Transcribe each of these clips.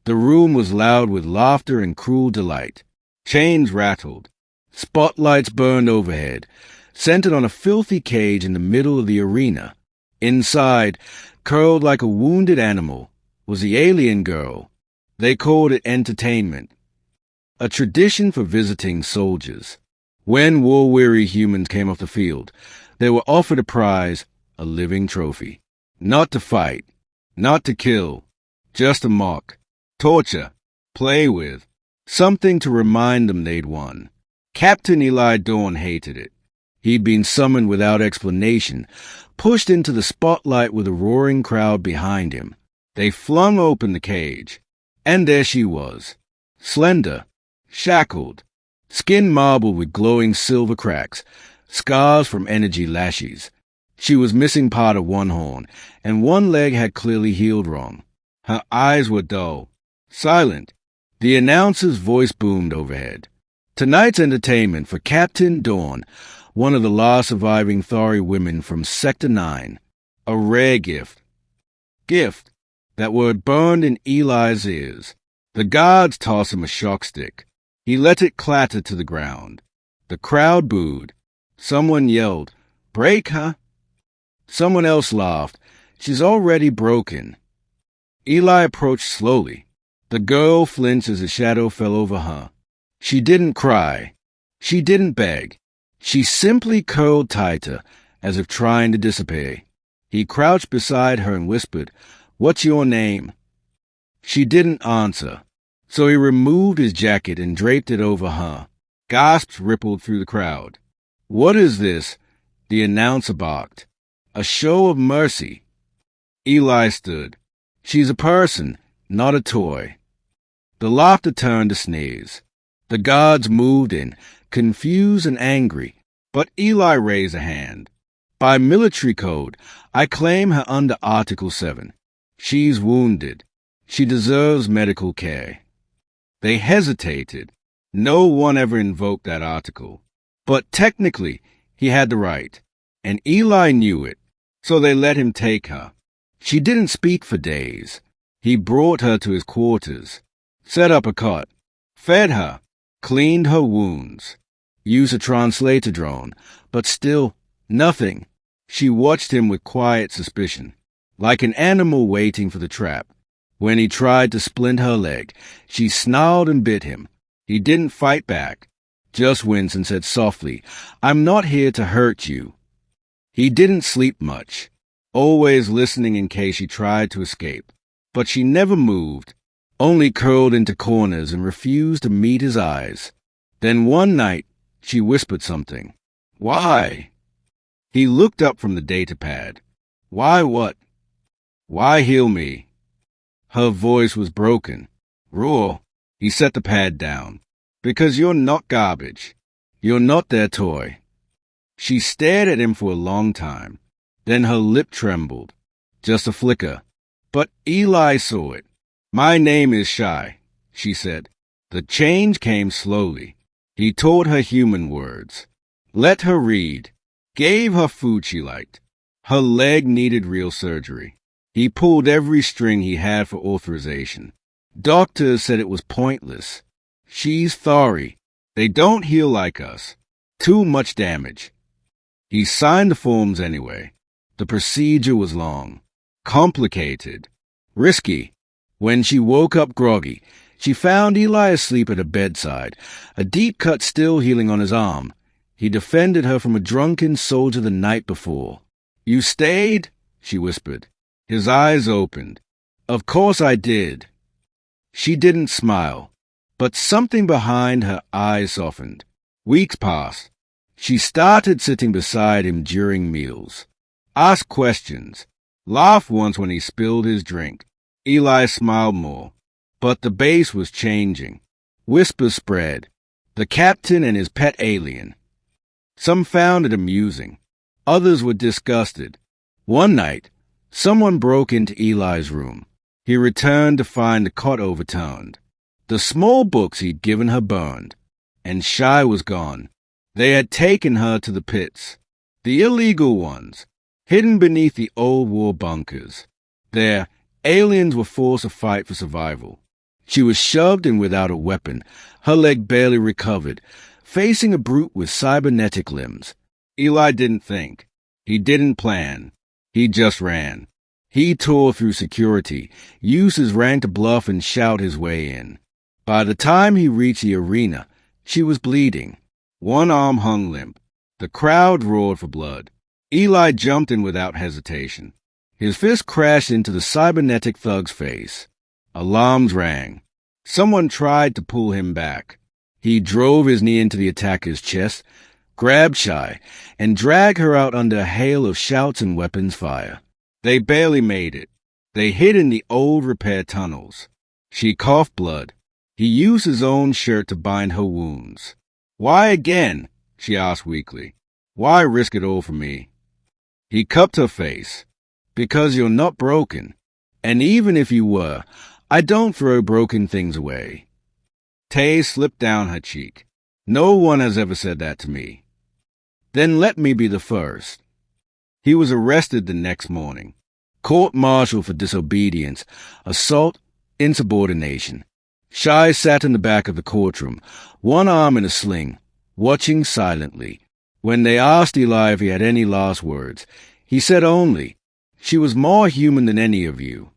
The room was loud with laughter and cruel delight. Chains rattled. Spotlights burned overhead, centered on a filthy cage in the middle of the arena. Inside, curled like a wounded animal, was the alien girl. They called it entertainment, a tradition for visiting soldiers. When war-weary humans came off the field, they were offered a prize, a living trophy. Not to fight, not to kill, just to mock, torture, play with, something to remind them they'd won. Captain Eli Dorne hated it. He'd been summoned without explanation, pushed into the spotlight with a roaring crowd behind him. They flung open the cage, and there she was, slender, shackled, skin marbled with glowing silver cracks, scars from energy lashes. She was missing part of one horn, and one leg had clearly healed wrong. Her eyes were dull, silent. The announcer's voice boomed overhead. Tonight's entertainment for Captain Dorne, one of the last surviving Thari women from Sector 9. A rare gift. Gift. That word burned in Eli's ears. The guards tossed him a shock stick. He let it clatter to the ground. The crowd booed. Someone yelled, "Break her!" Someone else laughed, "She's already broken." Eli approached slowly. The girl flinched as a shadow fell over her. She didn't cry. She didn't beg. She simply curled tighter, as if trying to disappear. He crouched beside her and whispered, "What's your name?" She didn't answer, so he removed his jacket and draped it over her. Gasps rippled through the crowd. "What is this?" the announcer barked. "A show of mercy." Eli stood. "She's a person, not a toy." The laughter turned to sneers. The guards moved in, confused and angry, but Eli raised a hand. "By military code, I claim her under Article 7. She's wounded. She deserves medical care." They hesitated. No one ever invoked that article. But technically, he had the right, and Eli knew it, so they let him take her. She didn't speak for days. He brought her to his quarters, set up a cot, fed her, cleaned her wounds, used a translator drone, but still, nothing. She watched him with quiet suspicion, like an animal waiting for the trap. When he tried to splint her leg, she snarled and bit him. He didn't fight back, just winced and said softly, "I'm not here to hurt you." He didn't sleep much, always listening in case she tried to escape. But she never moved, only curled into corners and refused to meet his eyes. Then one night, she whispered something. "Why?" He looked up from the data pad. "Why what?" "Why heal me?" Her voice was broken. "Raw." He set the pad down. "Because you're not garbage. You're not their toy." She stared at him for a long time. Then her lip trembled. Just a flicker. But Eli saw it. "My name is Shy," she said. The change came slowly. He taught her human words. Let her read. Gave her food she liked. Her leg needed real surgery. He pulled every string he had for authorization. Doctors said it was pointless. She's Thari. They don't heal like us. Too much damage. He signed the forms anyway. The procedure was long, complicated, risky. When she woke up groggy, she found Eli asleep at her bedside, a deep cut still healing on his arm. He defended her from a drunken soldier the night before. "You stayed?" she whispered. His eyes opened. "Of course I did." She didn't smile, but something behind her eyes softened. Weeks passed. She started sitting beside him during meals. Asked questions. Laughed once when he spilled his drink. Eli smiled more. But the base was changing. Whispers spread. The captain and his pet alien. Some found it amusing. Others were disgusted. One night, someone broke into Eli's room. He returned to find the cot overturned. The small books he'd given her burned. And Shy was gone. They had taken her to the pits. The illegal ones, hidden beneath the old war bunkers. There, aliens were forced to fight for survival. She was shoved and without a weapon, her leg barely recovered, facing a brute with cybernetic limbs. Eli didn't think. He didn't plan. He just ran. He tore through security, used his rank to bluff and shout his way in. By the time he reached the arena, she was bleeding. One arm hung limp. The crowd roared for blood. Eli jumped in without hesitation. His fist crashed into the cybernetic thug's face. Alarms rang. Someone tried to pull him back. He drove his knee into the attacker's chest, grabbed Shy, and dragged her out under a hail of shouts and weapons fire. They barely made it. They hid in the old repair tunnels. She coughed blood. He used his own shirt to bind her wounds. "Why again?" she asked weakly. "Why risk it all for me?" He cupped her face. "Because you're not broken. And even if you were, I don't throw broken things away." Tay slipped down her cheek. "No one has ever said that to me." "Then let me be the first." He was arrested the next morning. Court-martialed for disobedience, assault, insubordination. Shy sat in the back of the courtroom, one arm in a sling, watching silently. When they asked Eli if he had any last words, he said only, "She was more human than any of you."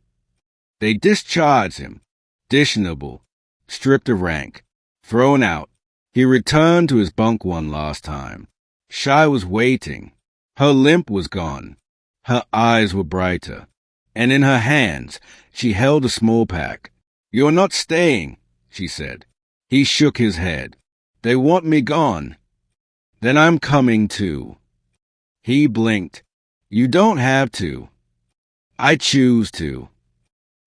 They discharged him. Dishonorable. Stripped of rank. Thrown out. He returned to his bunk one last time. Shy was waiting. Her limp was gone. Her eyes were brighter. And in her hands, she held a small pack. "You're not staying," she said. He shook his head. "They want me gone." "Then I'm coming too." He blinked. "You don't have to." "I choose to."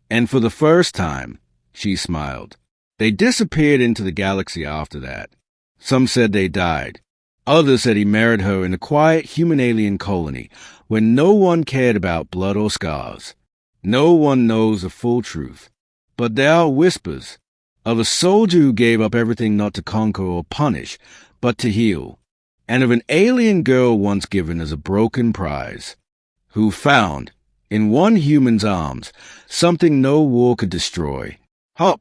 And for the first time, she smiled. They disappeared into the galaxy after that. Some said they died. Others said he married her in a quiet human-alien colony where no one cared about blood or scars. No one knows the full truth. But there are whispers of a soldier who gave up everything not to conquer or punish, but to heal, and of an alien girl once given as a broken prize, who found, in one human's arms, something no war could destroy. Hop!